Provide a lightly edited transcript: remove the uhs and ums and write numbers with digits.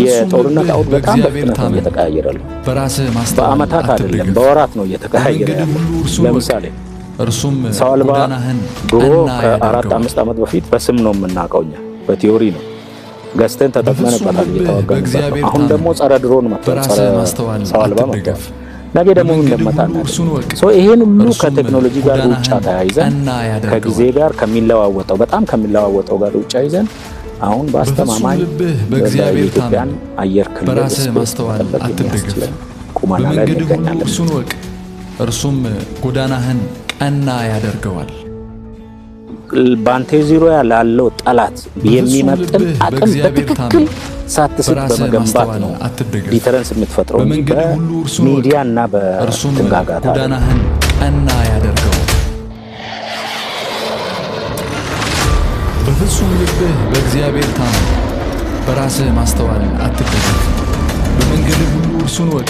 የጦርነት አውድ በጣም በፍጥነት ነው እየተቀያየረ ነው። በአመታት አይደለም በወራት ነው እየተቀያየረ ያለው። ለምሳሌ ሰው አልባ ድሮ ከ4-5 ዓመት በፊት በስም ነው የምናውቀው እኛ፣ በቲዮሪ ነው ገዝተን ተጠቅመንበታል እየተዋጋን። አሁን ደግሞ ጸረ ድሮን መጥቷል፣ ጸረ ሰው አልባ መጥቷል። ነገ ደግሞ እንደመጣና ይሄን ሁሉ ከቴክኖሎጂ ጋር ሩጫ ተያይዘን ከጊዜ ጋር ከሚለዋወጠው በጣም ከሚለዋወጠው ጋር ሩጫ ይዘን አሁን በአስተማማኝ በኢትዮጵያን አየር ክልል ማስተዋል አትደገፍ ቁማና ላይ እንገኛለን። እርሱም ጎዳናህን ቀና ያደርገዋል። ባንቴ ዙሪያ ያለው ጠላት የሚመጥን አቅም በትክክል ሳትስት በመገንባት ነው ዲተረንስ የምትፈጥረው በሚዲያና በትንጋጋታ። ጎዳናህን ቀና ያደርገዋል። በፍጹም ልብህ በእግዚአብሔር ታመን፣ በራስህ ማስተዋል አትደገፍ። በመንገድህ ሁሉ እርሱን ወቅ